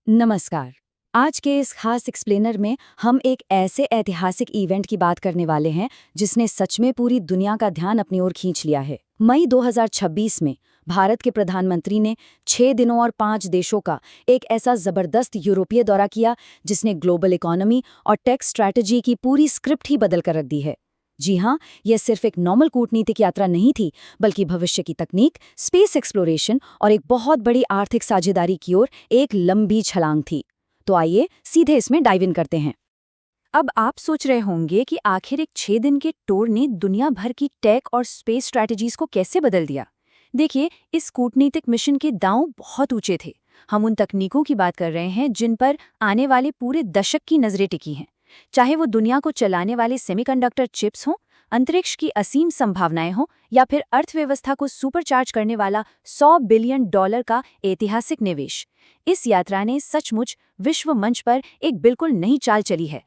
नमस्कार। आज के इस खास एक्सप्लेनर में हम एक ऐसे ऐतिहासिक इवेंट की बात करने वाले हैं जिसने सच में पूरी दुनिया का ध्यान अपनी ओर खींच लिया है। मई 2026 में भारत के प्रधानमंत्री ने 6 दिनों और 5 देशों का एक ऐसा जबरदस्त यूरोपीय दौरा किया जिसने ग्लोबल इकोनॉमी और टेक स्ट्रैटेजी की पूरी स्क्रिप्ट ही बदल कर रख दी है। जी हाँ, यह सिर्फ एक नॉर्मल कूटनीतिक यात्रा नहीं थी, बल्कि भविष्य की तकनीक, स्पेस एक्सप्लोरेशन और एक बहुत बड़ी आर्थिक साझेदारी की ओर एक लंबी छलांग थी। तो आइए सीधे इसमें डाइव इन करते हैं। अब आप सोच रहे होंगे कि आखिर एक 6 दिन के टूर ने दुनिया भर की टेक और स्पेस स्ट्रैटेजीज को कैसे बदल दिया। देखिए, इस कूटनीतिक मिशन के दांव बहुत ऊंचे थे। हम उन तकनीकों की बात कर रहे हैं जिन पर आने वाले पूरे दशक की नजरें टिकी हैं। चाहे वो दुनिया को चलाने वाले सेमीकंडक्टर चिप्स हों, अंतरिक्ष की असीम संभावनाएं हों, या फिर अर्थव्यवस्था को सुपरचार्ज करने वाला $100 बिलियन का ऐतिहासिक निवेश। इस यात्रा ने सचमुच विश्व मंच पर एक बिल्कुल नई चाल चली है।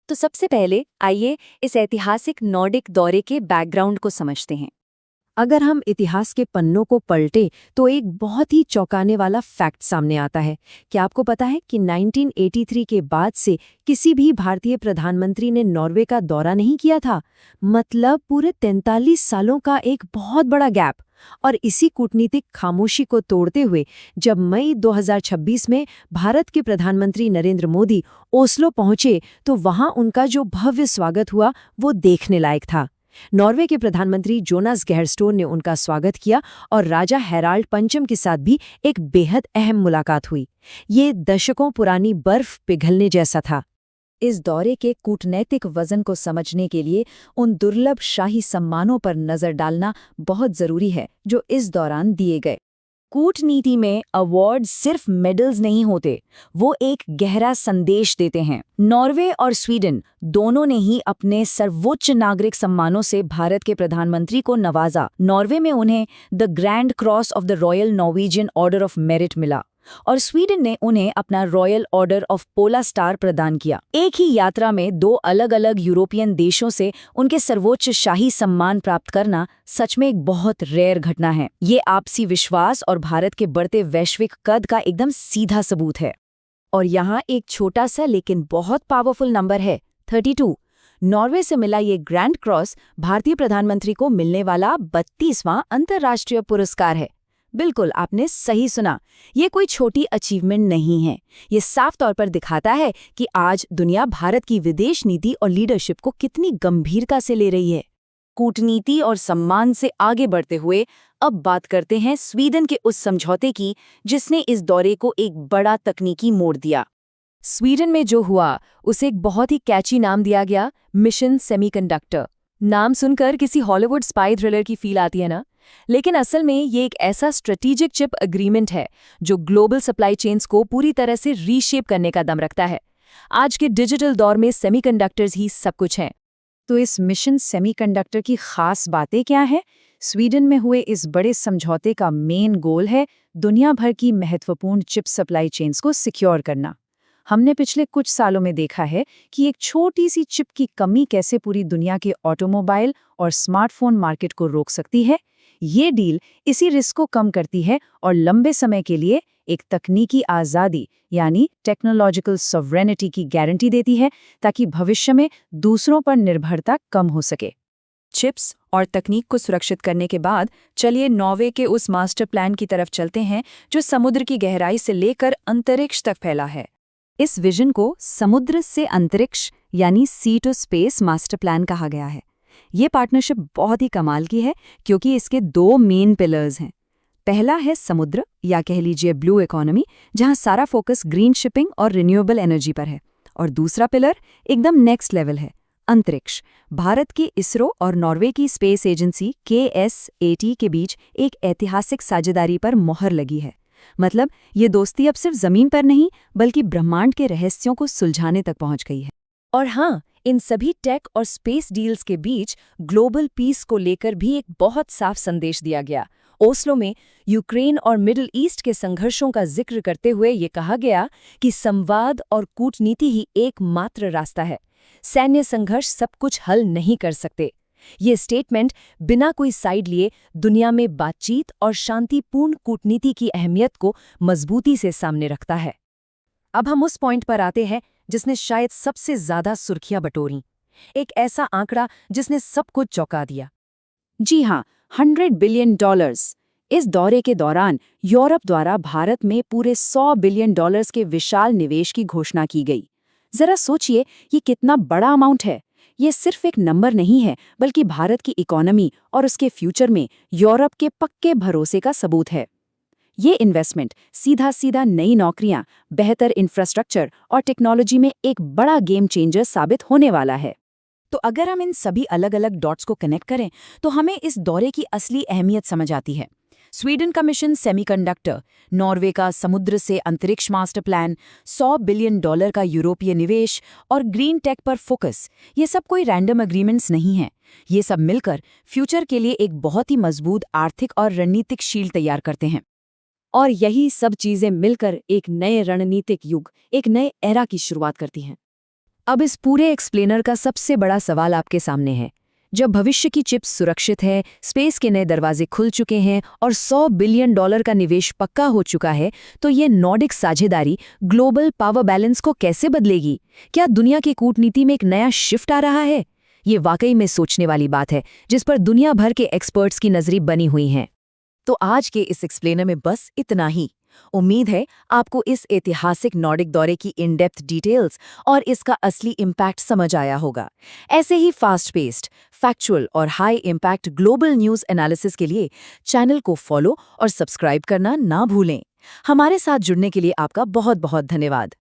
तो सबसे पहले आइए इस ऐतिहासिक नॉर्डिक दौरे के बैकग्राउंड को समझते हैं। अगर हम इतिहास के पन्नों को पलटे तो एक बहुत ही चौंकाने वाला फैक्ट सामने आता है। क्या आपको पता है कि 1983 के बाद से किसी भी भारतीय प्रधानमंत्री ने नॉर्वे का दौरा नहीं किया था? मतलब पूरे 43 सालों का एक बहुत बड़ा गैप। और इसी कूटनीतिक खामोशी को तोड़ते हुए जब मई 2026 में भारत के प्रधानमंत्री नरेंद्र मोदी ओस्लो पहुंचे तो वहां उनका जो भव्य स्वागत हुआ वो देखने लायक था। नॉर्वे के प्रधानमंत्री जोनास गेहर स्टोर ने उनका स्वागत किया और राजा हैराल्ड पंचम के साथ भी एक बेहद अहम मुलाकात हुई। ये दशकों पुरानी बर्फ पिघलने जैसा था। इस दौरे के कूटनैतिक वजन को समझने के लिए उन दुर्लभ शाही सम्मानों पर नजर डालना बहुत जरूरी है जो इस दौरान दिए गए। कूटनीति में अवार्ड सिर्फ मेडल्स नहीं होते, वो एक गहरा संदेश देते हैं। नॉर्वे और स्वीडन दोनों ने ही अपने सर्वोच्च नागरिक सम्मानों से भारत के प्रधानमंत्री को नवाजा। नॉर्वे में उन्हें the grand cross of the royal Norwegian order of merit मिला और स्वीडन ने उन्हें अपना royal order of Pola star प्रदान किया। एक ही यात्रा में 2 अलग-अलग यूरोपियन देशों से उनके सर्वोच्च शाही सम्मान प्राप्त करना सच में एक बहुत रेयर घटना है। ये आपसी विश्वास और भारत के बढ़ते वैश्विक कद का एकदम सीधा सबूत है। और यहाँ एक छोटा सा लेकिन बहुत पावरफुल नंबर है, 32। नॉर्वे से मिला ये ग्रैंड क्रॉस भारतीय प्रधानमंत्री को मिलने वाला 32वां अंतर्राष्ट्रीय पुरस्कार है। बिल्कुल, आपने सही सुना। ये कोई छोटी अचीवमेंट नहीं है। ये साफ तौर पर दिखाता है कि आज दुनिया भारत की विदेश नीति और लीडरशिप को कितनी गंभीरता से ले रही है। कूटनीति और सम्मान से आगे बढ़ते हुए अब बात करते हैं स्वीडन के उस समझौते की जिसने इस दौरे को एक बड़ा तकनीकी मोड़ दिया। स्वीडन में जो हुआ उसे एक बहुत ही कैची नाम दिया गया, मिशन सेमीकंडक्टर। नाम सुनकर किसी हॉलीवुड स्पाई थ्रिलर की फील आती है ना? लेकिन असल में ये एक ऐसा स्ट्रेटेजिक चिप एग्रीमेंट है जो ग्लोबल सप्लाई चेन्स को पूरी तरह से रीशेप करने का दम रखता है। आज के डिजिटल दौर में सेमीकंडक्टर्स ही सब कुछ हैं। तो इस मिशन सेमीकंडक्टर की खास बातें क्या है? स्वीडन में हुए इस बड़े समझौते का मेन गोल है दुनिया भर की महत्वपूर्ण चिप सप्लाई चेन्स को सिक्योर करना। हमने पिछले कुछ सालों में देखा है कि एक छोटी सी चिप की कमी कैसे पूरी दुनिया के ऑटोमोबाइल और स्मार्टफोन मार्केट को रोक सकती है। ये डील इसी रिस्क को कम करती है और लंबे समय के लिए एक तकनीकी आज़ादी यानी टेक्नोलॉजिकल सॉवरेनिटी की गारंटी देती है ताकि भविष्य में दूसरों पर निर्भरता कम हो सके। चिप्स और तकनीक को सुरक्षित करने के बाद चलिए नॉर्वे के उस मास्टर प्लान की तरफ चलते हैं जो समुद्र की गहराई से लेकर अंतरिक्ष तक फैला है। इस विजन को समुद्र से अंतरिक्ष यानी सी टू स्पेस मास्टर प्लान कहा गया है। ये पार्टनरशिप बहुत ही कमाल की है क्योंकि इसके 2 मेन पिलर्स हैं। पहला है समुद्र या कह लीजिए ब्लू इकोनॉमी, जहां सारा फोकस ग्रीन शिपिंग और रिन्यूएबल एनर्जी पर है। और दूसरा पिलर एकदम नेक्स्ट लेवल है, अंतरिक्ष। भारत की इसरो और नॉर्वे की स्पेस एजेंसी KSAT के बीच एक ऐतिहासिक साझेदारी पर मोहर लगी है। मतलब ये दोस्ती अब सिर्फ जमीन पर नहीं बल्कि ब्रह्मांड के रहस्यों को सुलझाने तक पहुंच गई है। और हाँ, इन सभी टेक और स्पेस डील्स के बीच ग्लोबल पीस को लेकर भी एक बहुत साफ संदेश दिया गया। ओस्लो में यूक्रेन और मिडिल ईस्ट के संघर्षों का जिक्र करते हुए ये कहा गया कि संवाद और कूटनीति ही एकमात्र रास्ता है। सैन्य संघर्ष सब कुछ हल नहीं कर सकते। ये स्टेटमेंट बिना कोई साइड लिए दुनिया में बातचीत और शांतिपूर्ण कूटनीति की अहमियत को मजबूती से सामने रखता है। अब हम उस पॉइंट पर आते हैं जिसने शायद सबसे ज्यादा सुर्खियां बटोरी। एक ऐसा आंकड़ा जिसने सबको चौंका दिया। जी हाँ, $100 बिलियन। इस दौरे के दौरान यूरोप द्वारा भारत में पूरे $100 बिलियन के विशाल निवेश की घोषणा की गई। जरा सोचिए, ये कितना बड़ा अमाउंट है। ये सिर्फ एक नंबर नहीं है, बल्कि भारत की इकोनॉमी और उसके फ्यूचर में यूरोप के पक्के भरोसे का सबूत है। ये इन्वेस्टमेंट सीधा सीधा नई नौकरियां, बेहतर इंफ्रास्ट्रक्चर और टेक्नोलॉजी में एक बड़ा गेम चेंजर साबित होने वाला है। तो अगर हम इन सभी अलग अलग डॉट्स को कनेक्ट करें तो हमें इस दौरे की असली अहमियत समझ आती है। स्वीडन का मिशन सेमीकंडक्टर, नॉर्वे का समुद्र से अंतरिक्ष मास्टर प्लान, $100 बिलियन का यूरोपीय निवेश और ग्रीन टेक पर फोकस, ये सब कोई रैंडम एग्रीमेंट्स नहीं हैं। ये सब मिलकर फ्यूचर के लिए एक बहुत ही मजबूत आर्थिक और रणनीतिक शील्ड तैयार करते हैं। और यही सब चीजें मिलकर एक नए रणनीतिक युग, एक नए एरा की शुरुआत करती हैं। अब इस पूरे एक्सप्लेनर का सबसे बड़ा सवाल आपके सामने है। जब भविष्य की चिप्स सुरक्षित है, स्पेस के नए दरवाजे खुल चुके हैं और $100 बिलियन का निवेश पक्का हो चुका है, तो ये नॉर्डिक साझेदारी ग्लोबल पावर बैलेंस को कैसे बदलेगी? क्या दुनिया की कूटनीति में एक नया शिफ्ट आ रहा है? ये वाकई में सोचने वाली बात है, जिस पर दुनिया भर के एक्सपर्ट्स की नजरें बनी हुई हैं। तो आज के इस एक्सप्लेनर में बस इतना ही। उम्मीद है आपको इस ऐतिहासिक नॉर्डिक दौरे की इन डेप्थ डिटेल्स और इसका असली इम्पैक्ट समझ आया होगा। ऐसे ही फास्ट पेस्ड, फैक्चुअल और high impact global news analysis के लिए चैनल को फॉलो और सब्सक्राइब करना ना भूलें। हमारे साथ जुड़ने के लिए आपका बहुत बहुत धन्यवाद।